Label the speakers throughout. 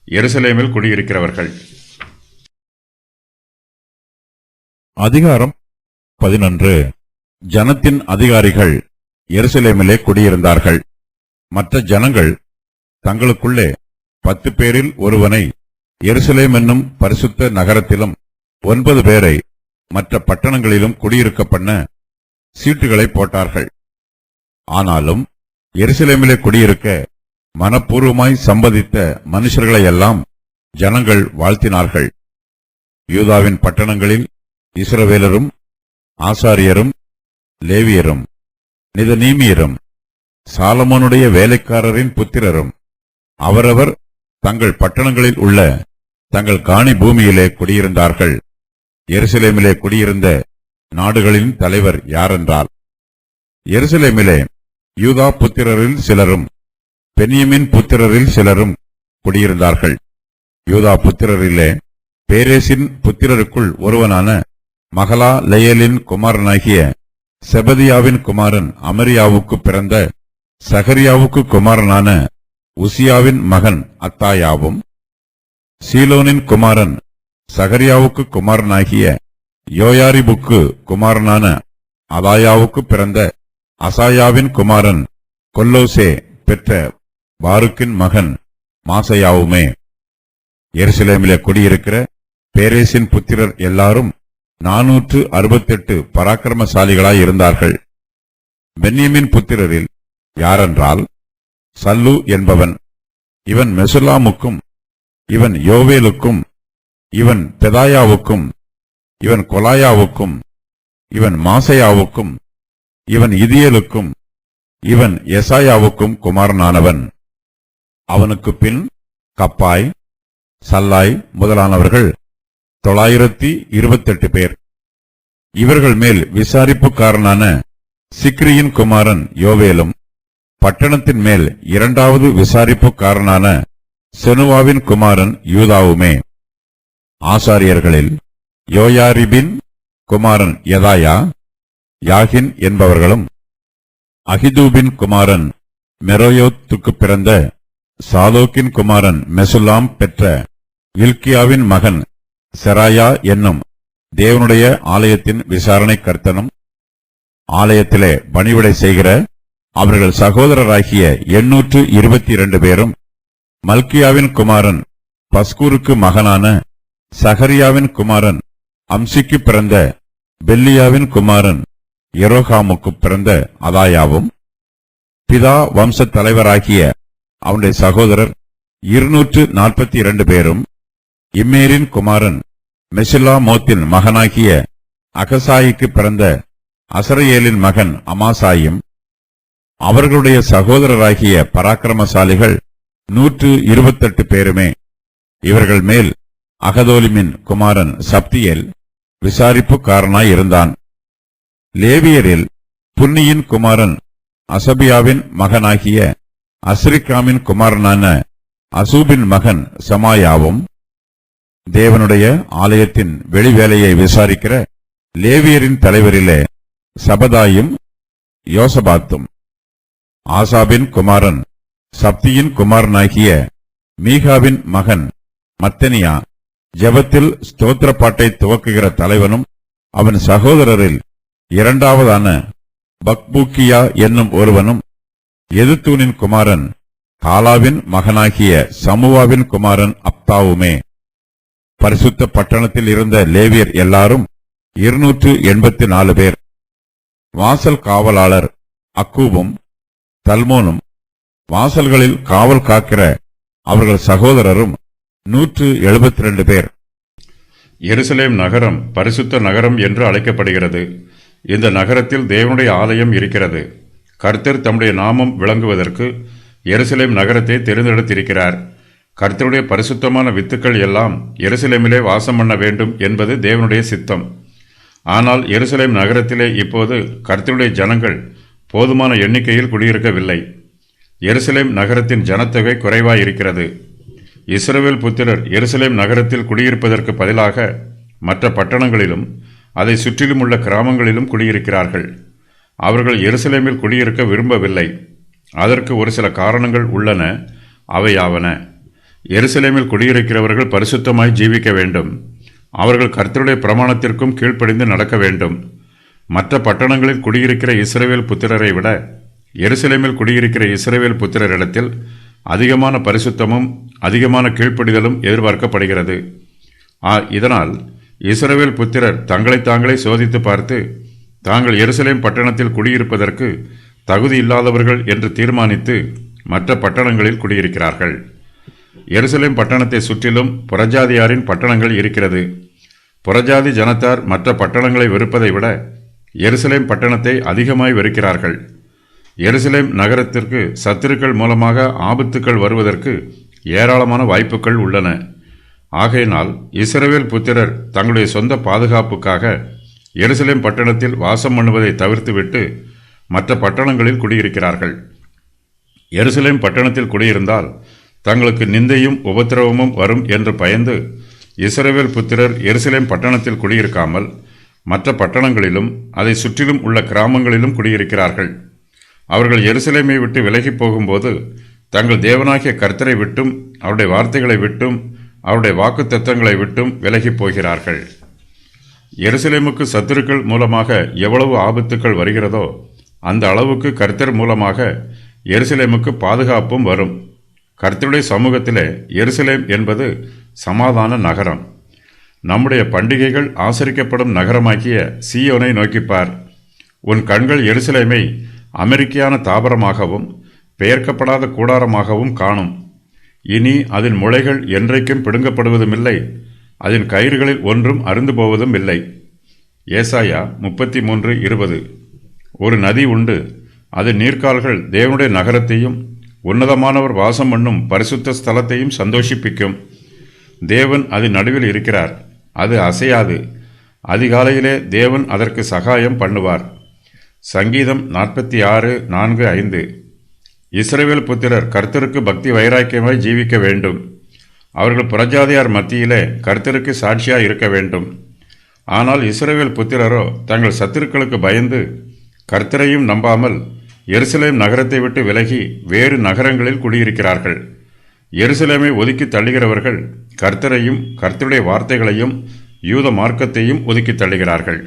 Speaker 1: எருசலேமில் குடியிருக்கிறவர்கள்.
Speaker 2: அதிகாரம் 11. ஜனத்தின் அதிகாரிகள் எருசலேமிலே குடியிருந்தார்கள். மற்ற ஜனங்கள் தங்களுக்குள்ளே 10 பேரில் ஒருவனை எருசலேம் என்னும் பரிசுத்த நகரத்திலும் 9 பேரை மற்ற பட்டணங்களிலும் குடியிருக்க பண்ண சீட்டுகளை போட்டார்கள். ஆனாலும் எருசலேமிலே குடியிருக்க மனப்பூர்வமாய் சம்பதித்த மனுஷர்களையெல்லாம் ஜனங்கள் வாழ்த்தினார்கள். யூதாவின் பட்டணங்களில் இஸ்ரவேலரும் ஆசாரியரும் லேவியரும் நிதனீமியரும் சாலமோனுடைய வேலைக்காரரின் புத்திரரும் அவரவர் தங்கள் பட்டணங்களில் உள்ள தங்கள் காணி பூமியிலே குடியிருந்தார்கள். எருசலேமிலே குடியிருந்த நாடுகளின் தலைவர் யாரென்றால், எருசலேமிலே யூதா புத்திரரில் சிலரும் பென்யமின் புத்திரரில் சிலரும் குடியிருந்தார்கள். யூதா புத்திரரிலே பேரேசின் புத்திரருக்குள் ஒருவனான மகளா லேயலின் குமாரனாகிய செபதியாவின் குமாரன் அமரியாவுக்கு பிறந்த சகரியாவுக்கு குமாரனான உசியாவின் மகன் அத்தாயாவும், சீலோனின் குமாரன் சகரியாவுக்கு குமாரனாகிய யோயாரிபுக்கு குமாரனான அதாயாவுக்கு பிறந்த அசாயாவின் குமாரன் கொல்லோசே பெற்ற பாருக்கின் மகன் மாசையாவுமே. எருசலேமிலே குடியிருக்கிற பேரேசின் புத்திரர் எல்லாரும் 468 பராக்கிரமசாலிகளாய் இருந்தார்கள். பென்யமின் புத்திரரில் யாரென்றால், சல்லு என்பவன், இவன் மெசுல்லாமுக்கும், இவன் யோவேலுக்கும், இவன் பெதாயாவுக்கும், இவன் கொலாயாவுக்கும், இவன் மாசையாவுக்கும், இவன் இதேலுக்கும், இவன் எசாயாவுக்கும் குமாரனானவன். அவனுக்கு பின் கப்பாய், சல்லாய் முதலானவர்கள் 928 பேர். இவர்கள் மேல் விசாரிப்புக்காரனான சிக்ரியின் குமாரன் யோவேலும், பட்டணத்தின் மேல் 2வது விசாரிப்புக்காரனான செனுவாவின் குமாரன் யூதாவுமே. ஆசாரியர்களில் யோயாரிபின் குமாரன் யதாயா, யாகின் என்பவர்களும், அகிதூபின் குமாரன் மெரோயோத்துக்கு பிறந்த சாதோக்கின் குமாரன் மெசுல்லாம் பெற்ற இல்கியாவின் மகன் செராயா என்னும் தேவனுடைய ஆலயத்தின் விசாரணை கர்த்தனும், ஆலயத்திலே பணிவிடை செய்கிற அவர்கள் சகோதரராகிய 822 பேரும், மல்கியாவின் குமாரன் பஸ்கூருக்கு மகனான சகரியாவின் குமாரன் அம்சிக்கு பிறந்த பெல்லியாவின் குமாரன் எரோகாமுக்கு பிறந்த அதாயாவும், பிதா வம்ச தலைவராகிய அவனுடைய சகோதரர் 242 பேரும், இம்மேரின் குமாரன் மெசில்லாமோத்தின் மகனாகிய அகசாயிக்கு பிறந்த அசரையேலின் மகன் அமாசாயும், அவர்களுடைய சகோதரராகிய பராக்கிரமசாலிகள் 128 பேருமே. இவர்கள் மேல் அகதோலிமின் குமாரன் சப்தியேல் விசாரிப்புக்காரனாய் இருந்தான். லேவியரில் புன்னியின் குமாரன் அசபியாவின் மகனாகிய அஸ்ரிக்காமின் குமாரனான அசூபின் மகன் சமாயாவும், தேவனுடைய ஆலயத்தின் வெளிவேலையை விசாரிக்கிற லேவியரின் தலைவரிலே சபதாயும் யோசபாத்தும், ஆசாபின் குமாரன் சப்தியின் குமாரனாகிய மீகாவின் மகன் மத்தனியா ஜெபத்தில் ஸ்தோத்திர பாட்டை துவக்குகிற தலைவனும், அவன் சகோதரரில் 2வதான பக்பூக்கியா என்னும் ஒருவனும், எதுத்தூனின் குமாரன் காலாவின் மகனாகிய சமுவாவின் குமாரன் அப்தாவுமே. பரிசுத்த பட்டணத்தில் இருந்த லேவியர் எல்லாரும் 284 பேர். வாசல் காவலாளர் அக்கூபும் தல்மோனும், வாசல்களில் காவல் காக்கிற அவர்கள் சகோதரரும் 172 பேர்.
Speaker 1: எருசலேம் நகரம் பரிசுத்த நகரம் என்று அழைக்கப்படுகிறது. இந்த நகரத்தில் தேவனுடைய ஆலயம் இருக்கிறது. கர்த்தர் தம்முடைய நாமம் விளங்குவதற்கு எருசலேம் நகரத்தை தேர்ந்தெடுத்திருக்கிறார். கர்த்தருடைய பரிசுத்தமான வித்துக்கள் எல்லாம் எருசலேமிலே வாசம் பண்ண வேண்டும் என்பது தேவனுடைய சித்தம். ஆனால் எருசலேம் நகரத்திலே இப்போது கர்த்தருடைய ஜனங்கள் போதுமான எண்ணிக்கையில் குடியிருக்கவில்லை. எருசலேம் நகரத்தின் ஜனத்தொகை குறைவாயிருக்கிறது. இஸ்ரவேல் புத்திரர் எருசலேம் நகரத்தில் குடியிருப்பதற்கு பதிலாக மற்ற பட்டணங்களிலும் அதை சுற்றிலும் உள்ள கிராமங்களிலும் குடியிருக்கிறார்கள். அவர்கள் எருசலேமில் குடியிருக்க விரும்பவில்லை. அதற்கு ஒரு சில காரணங்கள் உள்ளன. அவையாவன: எருசலேமில் குடியிருக்கிறவர்கள் பரிசுத்தமாய் ஜீவிக்க வேண்டும். அவர்கள் கர்த்தருடைய பிரமாணத்திற்கும் கீழ்ப்படிந்து நடக்க வேண்டும். மற்ற பட்டணங்களில் குடியிருக்கிற இஸ்ரவேல் புத்திரரை விட எருசலேமில் குடியிருக்கிற இஸ்ரவேல் புத்திரரிடத்தில் அதிகமான பரிசுத்தமும் அதிகமான கீழ்ப்படிதலும் எதிர்பார்க்கப்படுகிறது. இதனால் இஸ்ரவேல் புத்திரர் தங்களை தாங்களே சோதித்து பார்த்து தாங்கள் எருசலேம் பட்டணத்தில் குடியிருப்பதற்கு தகுதி இல்லாதவர்கள் என்று தீர்மானித்து மற்ற பட்டணங்களில் குடியிருக்கிறார்கள். எருசலேம் பட்டணத்தை சுற்றிலும் புறஜாதியாரின் பட்டணங்கள் இருக்கிறது. புறஜாதி ஜனத்தார் மற்ற பட்டணங்களை வெறுப்பதை விட எருசலேம் பட்டணத்தை அதிகமாய் வெறுக்கிறார்கள். எருசலேம் நகரத்திற்கு சத்துருக்கள் மூலமாக ஆபத்துக்கள் வருவதற்கு ஏராளமான வாய்ப்புகள் உள்ளன. ஆகையினால் இஸ்ரவேல் புத்திரர் தங்களுடைய சொந்த பாதுகாப்புக்காக எருசலேம் பட்டணத்தில் வாசம் பண்ணுவதை தவிர்த்துவிட்டு மற்ற பட்டணங்களில் குடியிருக்கிறார்கள். எருசலேம் பட்டணத்தில் குடியிருந்தால் தங்களுக்கு நிந்தையும் உபத்திரவமும் வரும் என்று பயந்து இஸ்ரவேல் புத்திரர் எருசலேம் பட்டணத்தில் குடியிருக்காமல் மற்ற பட்டணங்களிலும் அதை சுற்றிலும் உள்ள கிராமங்களிலும் குடியிருக்கிறார்கள். அவர்கள் எருசலேமை விட்டு விலகி போகும்போது தங்கள் தேவனாகிய கர்த்தரை விட்டும் அவருடைய வார்த்தைகளை விட்டும் அவருடைய வாக்குத்தத்தங்களை விட்டும் விலகி போகிறார்கள். எருசலேமுக்கு சத்துருக்கள் மூலமாக எவ்வளவு ஆபத்துக்கள் வருகிறதோ அந்த அளவுக்கு கர்த்தர் மூலமாக எருசலேமுக்கு பாதுகாப்பும் வரும். கர்த்தருடைய சமூகத்திலே எருசலேம் என்பது சமாதான நகரம். நம்முடைய பண்டிகைகள் ஆசரிக்கப்படும் நகரமாகிய சீயோனை நோக்கிப்பார். உன் கண்கள் எருசலேமை அமெரிக்கையான தாபரமாகவும் பெயர்க்கப்படாத கூடாரமாகவும் காணும். இனி அதன் முளைகள் என்றைக்கும் பிடுங்கப்படுவதுமில்லை, அதன் கயிறுகளில் ஒன்றும் அருந்து போவதும் இல்லை. ஏசாயா 33:20. ஒரு நதி உண்டு, அதன் நீர்க்கால்கள் தேவனுடைய நகரத்தையும் உன்னதமானவர் வாசம் பண்ணும் பரிசுத்த ஸ்தலத்தையும் சந்தோஷிப்பிக்கும். தேவன் அதன் நடுவில் இருக்கிறார், அது அசையாது. அதிகாலையிலே தேவன் அதற்கு சகாயம் பண்ணுவார். சங்கீதம் 46:4-5. இஸ்ரவேல் புத்திரர் கர்த்தருக்கு பக்தி வைராக்கியமாய் ஜீவிக்க வேண்டும். அவர்கள் புறஜாதியார் மத்தியிலே கர்த்தருக்கு சாட்சியாய் இருக்க வேண்டும். ஆனால் இஸ்ரவேல் புத்திரரோ தங்கள் சத்துருக்களுக்கு பயந்து கர்த்தரையும் நம்பாமல் எருசலேம் நகரத்தை விட்டு விலகி வேறு நகரங்களில் குடியிருக்கிறார்கள். எருசலேமை ஒதுக்கி தள்ளுகிறவர்கள் கர்த்தரையும் கர்த்தருடைய வார்த்தைகளையும் யூத மார்க்கத்தையும் ஒதுக்கி தள்ளுகிறார்கள்.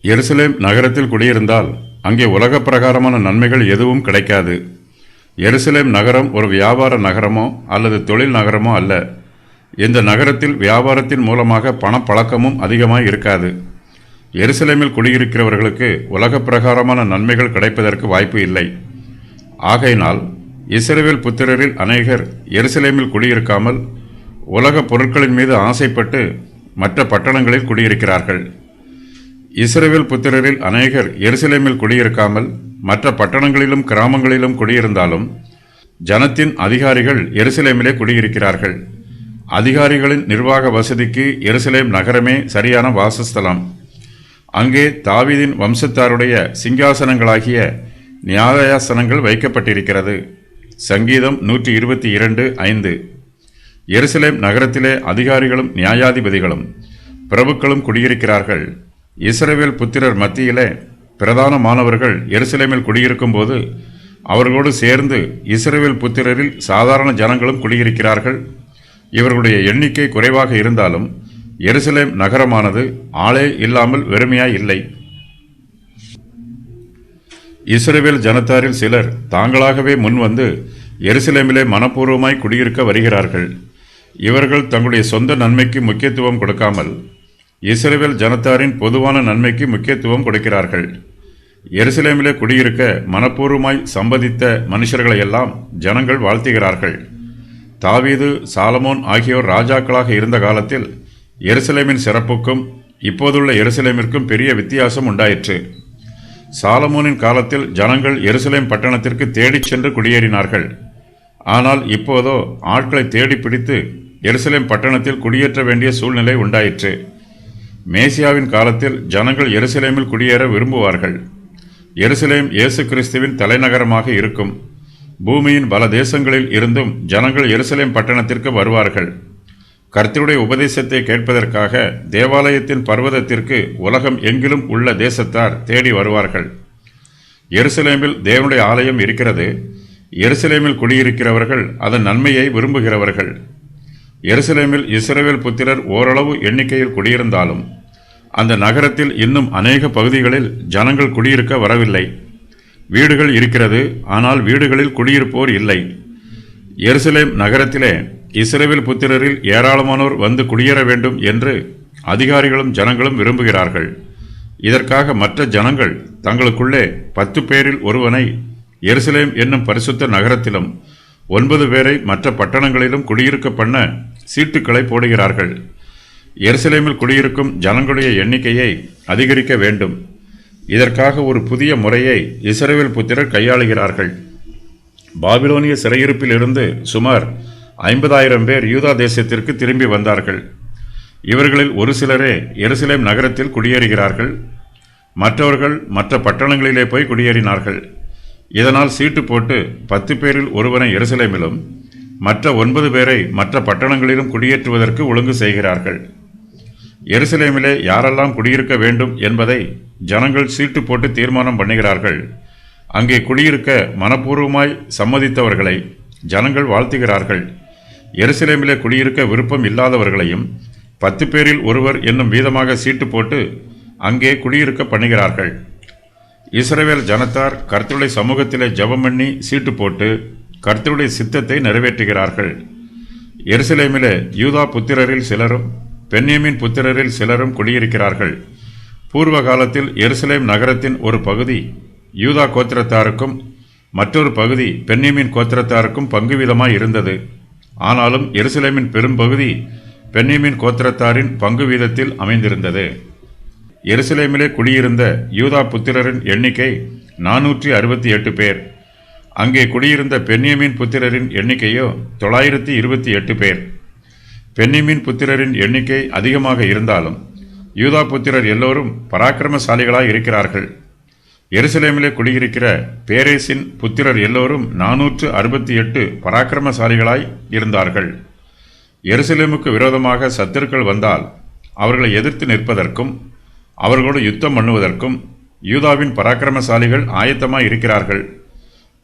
Speaker 1: எருசலேம் நகரத்தில் குடியிருந்தால் அங்கே உலக பிரகாரமான நன்மைகள் எதுவும் கிடைக்காது. எருசலேம் நகரம் ஒரு வியாபார நகரமோ அல்லது தொழில் நகரமோ அல்ல. இந்த நகரத்தில் வியாபாரத்தின் மூலமாக பணப்பழக்கமும் அதிகமாக இருக்காது. எருசலேமில் குடியிருக்கிறவர்களுக்கு உலக பிரகாரமான நன்மைகள் கிடைப்பதற்கு வாய்ப்பு இல்லை. ஆகையினால் இஸ்ரவேல் புத்திரரில் அநேகர் எருசலேமில் குடியிருக்காமல் உலக பொருட்களின் மீது ஆசைப்பட்டு மற்ற பட்டணங்களில் குடியிருக்கிறார்கள். இஸ்ரவேல் புத்திரரில் அநேகர் எருசலேமில் குடியிருக்காமல் மற்ற பட்டணங்களிலும் கிராமங்களிலும் குடியிருந்தாலும் ஜனத்தின் அதிகாரிகள் எருசலேமிலே குடியிருக்கிறார்கள். அதிகாரிகளின் நிர்வாக வசதிக்கு எருசலேம் நகரமே சரியான வாசஸ்தலம். அங்கே தாவீதின் வம்சத்தாருடைய சிங்காசனங்களாகிய நியாயாசனங்கள் வைக்கப்பட்டிருக்கிறது. சங்கீதம் 122:5. எருசலேம் நகரத்திலே அதிகாரிகளும் நியாயாதிபதிகளும் பிரபுக்களும் குடியிருக்கிறார்கள். இஸ்ரவேல் புத்திரர் மத்தியிலே பிரதானமானவர்கள் எருசலேமில் குடியிருக்கும் போது அவர்களோடு சேர்ந்து இஸ்ரவேல் புத்திரரில் சாதாரண ஜனங்களும் குடியிருக்கிறார்கள். இவர்களுடைய எண்ணிக்கை குறைவாக இருந்தாலும் எருசலேம் நகரமானது ஆளே இல்லாமல் வெறுமையாய் இல்லை. இஸ்ரவேல் ஜனத்தாரில் சிலர் தாங்களாகவே முன்வந்து எருசலேமிலே மனப்பூர்வமாய் குடியிருக்க வருகிறார்கள். இவர்கள் தங்களுடைய சொந்த நன்மைக்கு முக்கியத்துவம் கொடுக்காமல் இஸ்ரவேல் ஜனத்தாரின் பொதுவான நன்மைக்கு முக்கியத்துவம் கொடுக்கிறார்கள். எருசலேமிலே குடியிருக்க மனப்பூர்வமாய் சம்பதித்த மனுஷர்களையெல்லாம் ஜனங்கள் வாழ்த்துகிறார்கள். தாவீது, சாலமோன் ஆகியோர் ராஜாக்களாக இருந்த காலத்தில் எருசலேமின் சிறப்புக்கும் இப்போதுள்ள எருசலேமிற்கும் பெரிய வித்தியாசம் உண்டாயிற்று. சாலமோனின் காலத்தில் ஜனங்கள் எருசலேம் பட்டணத்திற்கு தேடிச் சென்று குடியேறினார்கள். ஆனால் இப்போதோ ஆட்களை தேடி பிடித்து எருசலேம் பட்டணத்தில் குடியேற்ற வேண்டிய சூழ்நிலை உண்டாயிற்று. மேசியாவின் காலத்தில் ஜனங்கள் எருசலேமில் குடியேற விரும்புவார்கள். எருசலேம் இயேசு கிறிஸ்துவின் தலைநகரமாக இருக்கும். பூமியின் பல தேசங்களில் இருந்தும் ஜனங்கள் எருசலேம் பட்டணத்திற்கு வருவார்கள். கர்த்தருடைய உபதேசத்தை கேட்பதற்காக தேவாலயத்தின் பர்வதத்திற்கு உலகம் எங்கிலும் உள்ள தேசத்தார் தேடி வருவார்கள். எருசலேமில் தேவனுடைய ஆலயம் இருக்கிறது. எருசலேமில் குடியிருக்கிறவர்கள் அதன் நன்மையை விரும்புகிறவர்கள். எருசலேமில் இஸ்ரவேல் புத்திரர் ஓரளவு எண்ணிக்கையில் குடியிருந்தாலும் அந்த நகரத்தில் இன்னும் அநேக பகுதிகளில் ஜனங்கள் குடியிருக்க வரவில்லை. வீடுகள் இருக்கிறது, ஆனால் வீடுகளில் குடியிருப்போர் இல்லை. எருசலேம் நகரத்திலே இஸ்ரவேல் புத்திரரில் ஏராளமானோர் வந்து குடியேற வேண்டும் என்று அதிகாரிகளும் ஜனங்களும் விரும்புகிறார்கள். இதற்காக மற்ற ஜனங்கள் தங்களுக்குள்ளே 10 பேரில் ஒருவனை எருசலேம் என்னும் பரிசுத்த நகரத்திலும் 9 பேரை மற்ற பட்டணங்களிலும் குடியிருக்க பண்ண சீட்டுக்களை போடுகிறார்கள். எருசலேமில் குடியிருக்கும் ஜனங்களுடைய எண்ணிக்கையை அதிகரிக்க வேண்டும். இதற்காக ஒரு புதிய முறையை இஸ்ரவேல் புத்திரர் கையாளுகிறார்கள். பாபிலோனிய சிறையிருப்பில் இருந்து சுமார் 50,000 பேர் யூதா தேசத்திற்கு திரும்பி வந்தார்கள். இவர்களில் ஒரு சிலரே எருசலேம் நகரத்தில் குடியேறுகிறார்கள். மற்றவர்கள் மற்ற பட்டணங்களிலே போய் குடியேறினார்கள். இதனால் சீட்டு போட்டு 10 பேரில் ஒருவனை எருசலேமிலும் மற்ற 9 பேரை மற்ற பட்டணங்களிலும் குடியேற்றுவதற்கு ஒழுங்கு செய்கிறார்கள். எருசலேமிலே யாரெல்லாம் குடியிருக்க வேண்டும் என்பதை ஜனங்கள் சீட்டு போட்டு தீர்மானம் பண்ணுகிறார்கள். அங்கே குடியிருக்க மனப்பூர்வமாய் சம்மதித்தவர்களை ஜனங்கள் வாழ்த்துகிறார்கள். எருசலேமிலே குடியிருக்க விருப்பம் இல்லாதவர்களையும் 10 பேரில் ஒருவர் என்னும் வீதமாக சீட்டு போட்டு அங்கே குடியிருக்க பண்ணுகிறார்கள். இஸ்ரவேல் ஜனத்தார் கர்த்தருடைய சமூகத்திலே ஜெபம் பண்ணி சீட்டு போட்டு கர்த்தருடைய சித்தத்தை நிறைவேற்றுகிறார்கள். எருசலேமிலே யூதா புத்திரரில் சிலரும் பென்யமீன் புத்திரரில் சிலரும் குடியிருக்கிறார்கள். பூர்வ காலத்தில் எருசலேம் நகரத்தின் ஒரு பகுதி யூதா கோத்திரத்தாருக்கும் மற்றொரு பகுதி பென்யமீன் கோத்திரத்தாருக்கும் பங்கு வீதமாய் இருந்தது. ஆனாலும் எருசலேமின் பெரும்பகுதி பென்யமீன் கோத்திரத்தாரின் பங்கு வீதத்தில் அமைந்திருந்தது. எருசலேமிலே குடியிருந்த யூதா புத்திரரின் எண்ணிக்கை 468 பேர். அங்கே குடியிருந்த பென்யமீன் புத்திரரின் எண்ணிக்கையோ 928 பேர். பென்யமீன் புத்திரரின் எண்ணிக்கை அதிகமாக இருந்தாலும் யூதா புத்திரர் எல்லோரும் பராக்கிரமசாலிகளாய் இருக்கிறார்கள். எருசலேமிலே குடியிருக்கிற பேரேசின் புத்திரர் எல்லோரும் 468 பராக்கிரமசாலிகளாய் இருந்தார்கள். எருசலேமுக்கு விரோதமாக சத்துருக்கள் வந்தால் அவர்களை எதிர்த்து நிற்பதற்கும் அவர்களோடு யுத்தம் பண்ணுவதற்கும் யூதாவின் பராக்கிரமசாலிகள் ஆயத்தமாய் இருக்கிறார்கள்.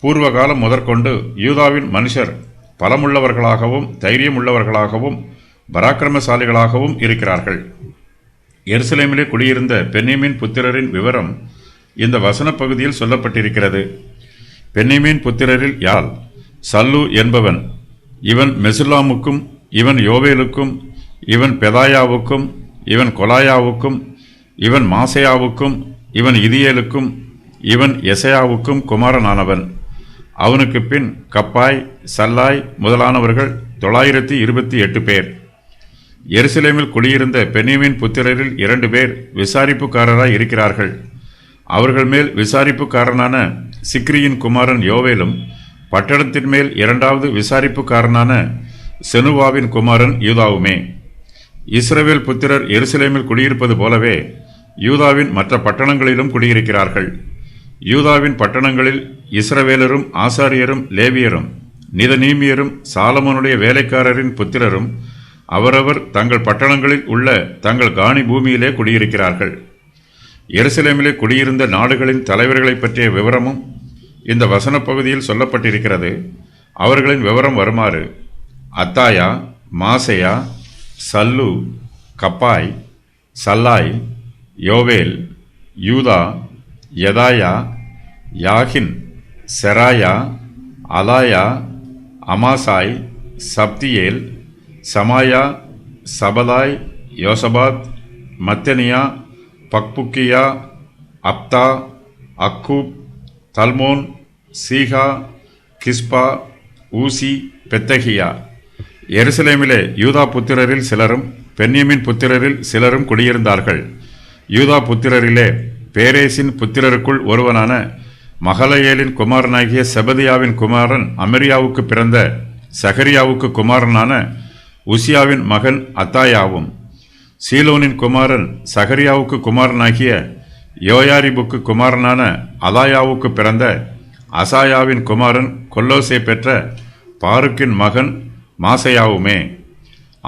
Speaker 1: பூர்வ காலம் முதற்கொண்டு யூதாவின் மனுஷர் பலமுள்ளவர்களாகவும் தைரியம் உள்ளவர்களாகவும் பராக்கிரமசாலிகளாகவும் இருக்கிறார்கள். எருசலேமிலே குடியிருந்த பென்யமீன் புத்திரரின் விவரம் இந்த வசன பகுதியில் சொல்லப்பட்டிருக்கிறது. பென்யமீன் புத்திரரில் யால் சல்லு என்பவன், இவன் மெசுல்லாமுக்கும் இவன் யோவேலுக்கும் இவன் பெதாயாவுக்கும் இவன் கொலாயாவுக்கும் இவன் மாசையாவுக்கும் இவன் இதியேலுக்கும் இவன் எசையாவுக்கும் குமாரனானவன். அவனுக்கு பின் கப்பாய் சல்லாய் முதலானவர்கள் 928 பேர். எருசலேமில் குடியிருந்த பென்யமீன் புத்திரரில் 2 பேர் விசாரிப்புக்காரராய் இருக்கிறார்கள். அவர்கள் மேல் விசாரிப்புக்காரனான சிக்ரியின் குமாரன் யோவேலும் பட்டணத்தின் மேல் 2வது விசாரிப்புக்காரனான செனுவாவின் குமாரன் யூதாவுமே. இஸ்ரவேல் புத்திரர் எருசலேமில் குடியிருப்பது போலவே யூதாவின் மற்ற பட்டணங்களிலும் குடியிருக்கிறார்கள். யூதாவின் பட்டணங்களில் இஸ்ரவேலரும் ஆசாரியரும் லேவியரும் நிதனீமியரும் சாலமோனுடைய வேலைக்காரரின் புத்திரரும் அவரவர் தங்கள் பட்டணங்களில் உள்ள தங்கள் காணி பூமியிலே குடியிருக்கிறார்கள். எருசலேமிலே குடியிருந்த நாடுகளின் தலைவர்களை பற்றிய விவரமும் இந்த வசன பகுதியில் சொல்லப்பட்டிருக்கிறது. அவர்களின் விவரம் வருமாறு: அத்தாயா, மாசையா, சல்லு, கப்பாய், சல்லாய், யோவேல், யூதா, யதாயா, யாகின், செராயா, அலாயா, அமாசாய், சப்தியேல், சமாயா, சபதாய், யோசபாத், மத்தனியா, பக்புக்கியா, அப்தா, அக்கூப், தல்மோன், சீகா, கிஸ்பா, ஊசி, பெத்தகியா. எருசலேமிலே யூதா புத்திரரில் சிலரும் பென்யமீன் புத்திரரில் சிலரும் குடியிருந்தார்கள். யூதா புத்திரரிலே பேரேசின் புத்திரருக்குள் ஒருவனான மகலயேலின் குமாரனாகிய செபதியாவின் குமாரன் அமரியாவுக்கு பிறந்த சகரியாவுக்கு குமாரனான உசியாவின் மகன் அத்தாயாவும், சீலோனின் குமாரன் சகரியாவுக்கு குமாரனாகிய யோயாரிபுக்கு குமாரனான அதாயாவுக்கு பிறந்த அசாயாவின் குமாரன் கொல்லோசே பெற்ற பாருக்கின் மகன் மாசையாவுமே.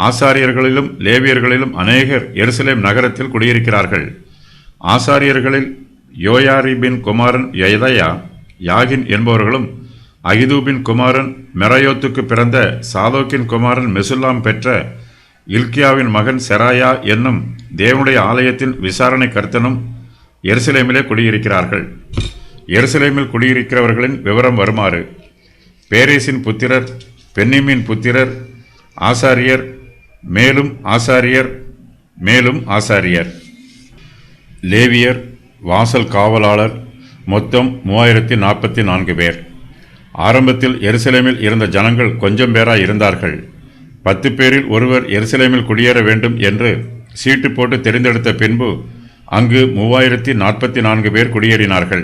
Speaker 1: ஆசாரியர்களிலும் லேவியர்களிலும் அநேகர் எருசலேம் நகரத்தில் குடியிருக்கிறார்கள். ஆசாரியர்களில் யோயாரிபின் குமாரன் யதயா, யாகின் என்பவர்களும் அகிதூபின் குமாரன் மெராயோத்துக்கு பிறந்த சாதோக்கின் குமாரன் மெசுல்லாம் பெற்ற இல்கியாவின் மகன் செராயா என்னும் தேவனுடைய ஆலயத்தின் விசாரணை கர்த்தனும் எருசலேமிலே குடியிருக்கிறார்கள். எருசலேமில் குடியிருக்கிறவர்களின் விவரம் வருமாறு: பேரேசின் புத்திரர், பென்னிமின் புத்திரர், ஆசாரியர், மேலும் ஆசாரியர், மேலும் ஆசாரியர், லேவியர், வாசல் காவலாளர், மொத்தம் 3044 பேர். ஆரம்பத்தில் எருசலேமில் இருந்த ஜனங்கள் கொஞ்சம் பேராய் இருந்தார்கள். 10 பேரில் ஒருவர் எருசலேமில் குடியேற வேண்டும் என்று சீட்டு போட்டு தெரிந்தெடுத்த பின்பு அங்கு 3044 பேர் குடியேறினார்கள்.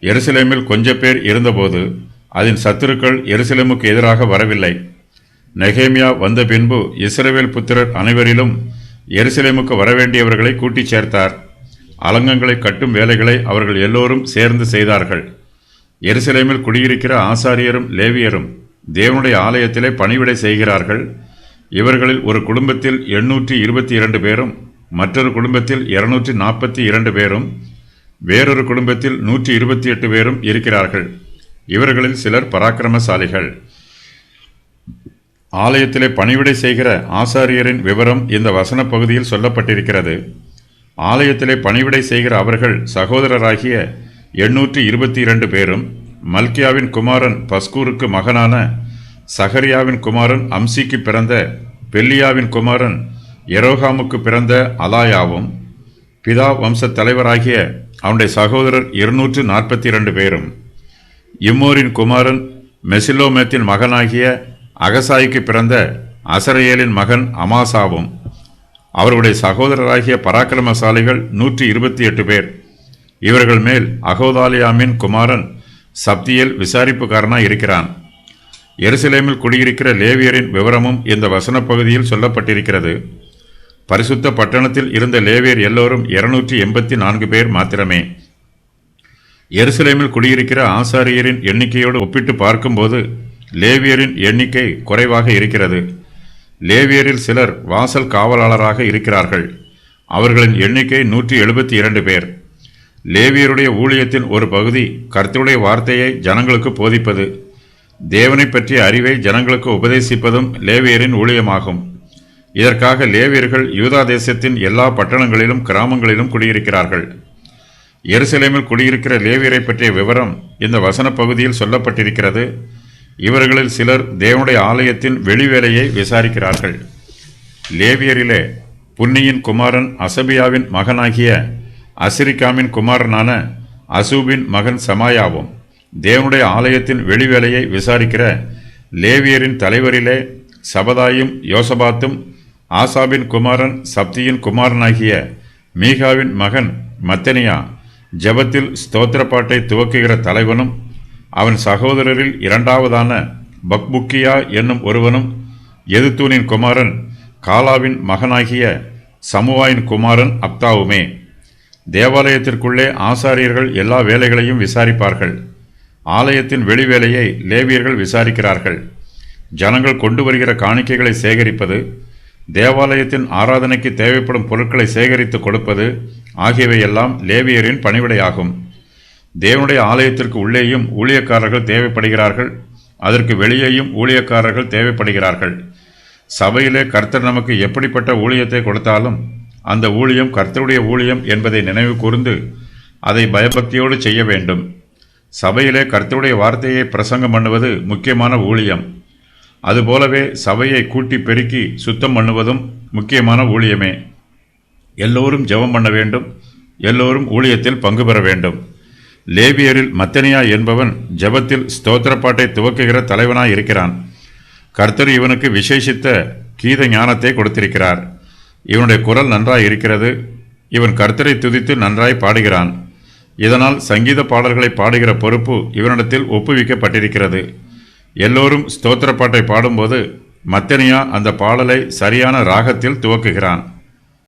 Speaker 1: எருசலேமில் கொஞ்ச பேர் இருந்தபோது அதன் சத்துருக்கள் எருசலேமுக்கு எதிராக வரவில்லை. நெகேமியா வந்த பின்பு இஸ்ரவேல் புத்திரர் அனைவரிலும் எருசலேமுக்கு வரவேண்டியவர்களை கூட்டிச் சேர்த்தார். அலங்கங்களை கட்டும் வேலைகளை அவர்கள் எல்லோரும் சேர்ந்து செய்தார்கள். எருசலேமில் குடியிருக்கிற ஆசாரியரும் லேவியரும் தேவனுடைய ஆலயத்திலே பணிவிடை செய்கிறார்கள். இவர்களில் ஒரு குடும்பத்தில் 822 பேரும், மற்றொரு குடும்பத்தில் 242 பேரும், வேறொரு குடும்பத்தில் 128 பேரும் இருக்கிறார்கள். இவர்களில் சிலர் பராக்கிரமசாலிகள். ஆலயத்திலே பணிவிடை செய்கிற ஆசாரியரின் விவரம் இந்த வசன பகுதியில் சொல்லப்பட்டிருக்கிறது. ஆலயத்திலே பணிவிடை செய்கிற அவர்கள் சகோதரராகிய 822 பேரும், மல்கியாவின் குமாரன் பஸ்கூருக்கு மகனான சகரியாவின் குமாரன் அம்சிக்கு பிறந்த பெல்லியாவின் குமாரன் எரோகாமுக்கு பிறந்த அலாயாவும், பிதா வம்ச தலைவராகிய அவனுடைய சகோதரர் 242 பேரும், இம்மோரின் குமாரன் மெசிலோமேத்தின் மகனாகிய அகசாய்க்கு பிறந்த அசரையேலின் மகன் அமாசாவும், அவருடைய சகோதரராகிய பராக்கிரமசாலிகள் 128 பேர். இவர்கள் மேல் அகோதாலியாமின் குமாரன் சப்தியேல் விசாரிப்புக்காரனாய் இருக்கிறான். எருசலேமில் குடியிருக்கிற லேவியரின் விவரமும் இந்த வசன பகுதியில் சொல்லப்பட்டிருக்கிறது. பரிசுத்த பட்டணத்தில் இருந்த லேவியர் எல்லோரும் 284 பேர் மாத்திரமே. எருசலேமில் குடியிருக்கிற ஆசாரியரின் எண்ணிக்கையோடு ஒப்பிட்டு பார்க்கும்போது லேவியரின் எண்ணிக்கை குறைவாக இருக்கிறது. லேவியரில் சிலர் வாசல் காவலாளராக இருக்கிறார்கள். அவர்களின் எண்ணிக்கை 172 பேர். லேவியருடைய ஊழியத்தின் ஒரு பகுதி கர்த்தருடைய வார்த்தையை ஜனங்களுக்கு போதிப்பது, தேவனை பற்றிய அறிவை ஜனங்களுக்கு உபதேசிப்பதும் லேவியரின் ஊழியமாகும். இதற்காக லேவியர்கள் யூதா தேசத்தின் எல்லா பட்டணங்களிலும் கிராமங்களிலும் குடியிருக்கிறார்கள். எருசலேமில் குடியிருக்கிற லேவியரை பற்றிய விவரம் இந்த வசன பகுதியில் சொல்லப்பட்டிருக்கிறது. இவர்களில் சிலர் தேவனுடைய ஆலயத்தின் வெளிவேலையை விசாரிக்கிறார்கள். லேவியரிலே புன்னியின் குமாரன் அசபியாவின் மகனாகிய அசிரிகாமின் குமாரனான அசூபின் மகன் சமாயாவும், தேவனுடைய ஆலயத்தின் வெளிவேலையை விசாரிக்கிற லேவியரின் தலைவரிலே சபதாயும் யோசபாத்தும், ஆசாபின் குமாரன் சப்தியின் குமாரனாகிய மீகாவின் மகன் மத்தனியா ஜெபத்தில் ஸ்தோத்திரப்பாட்டை துவக்குகிற தலைவனும், அவன் சகோதரரில் இரண்டாவதான பக்புக்கியா என்னும் ஒருவனும், எதுத்தூனின் குமாரன் காலாவின் மகனாகிய சமுவாயின் குமாரன் அப்தாவுமே. தேவாலயத்திற்குள்ளே ஆசாரியர்கள் எல்லா வேலைகளையும் விசாரிப்பார்கள். ஆலயத்தின் வெளிவேலையை லேவியர்கள் விசாரிக்கிறார்கள். ஜனங்கள் கொண்டு வருகிற காணிக்கைகளை சேகரிப்பது, தேவாலயத்தின் ஆராதனைக்கு தேவைப்படும் பொருட்களை சேகரித்து கொடுப்பது ஆகியவையெல்லாம் லேவியரின் பணிவிடையாகும். தேவனுடைய ஆலயத்திற்கு உள்ளேயும் ஊழியக்காரர்கள் தேவைப்படுகிறார்கள். அதற்கு வெளியேயும் ஊழியக்காரர்கள் தேவைப்படுகிறார்கள். சபையிலே கர்த்தர் நமக்கு எப்படிப்பட்ட ஊழியத்தை கொடுத்தாலும் அந்த ஊழியம் கர்த்தருடைய ஊழியம் என்பதை நினைவு கூர்ந்து அதை பயபக்தியோடு செய்ய வேண்டும். சபையிலே கர்த்தருடைய வார்த்தையை பிரசங்கம் பண்ணுவது முக்கியமான ஊழியம். அதுபோலவே சபையை கூட்டி பெருக்கி சுத்தம் பண்ணுவதும் முக்கியமான ஊழியமே. எல்லோரும் ஜெபம் பண்ண வேண்டும். எல்லோரும் ஊழியத்தில் பங்கு பெற வேண்டும். லேவியரில் மத்தனியா என்பவன் ஜெபத்தில் ஸ்தோத்திரப்பாட்டை துவக்குகிற தலைவனாய் இருக்கிறான். கர்த்தர் இவனுக்கு விசேஷித்த கீத ஞானத்தை கொடுத்திருக்கிறார். இவனுடைய குரல் நன்றாய் இருக்கிறது. இவன் கர்த்தரை துதித்து நன்றாய் பாடுகிறான். இதனால் சங்கீத பாடல்களை பாடுகிற பொறுப்பு இவனிடத்தில் ஒப்புவிக்கப்பட்டிருக்கிறது. எல்லோரும் ஸ்தோத்திரப்பாட்டை பாடும்போது மத்தனியா அந்த பாடலை சரியான ராகத்தில் துவக்குகிறான்.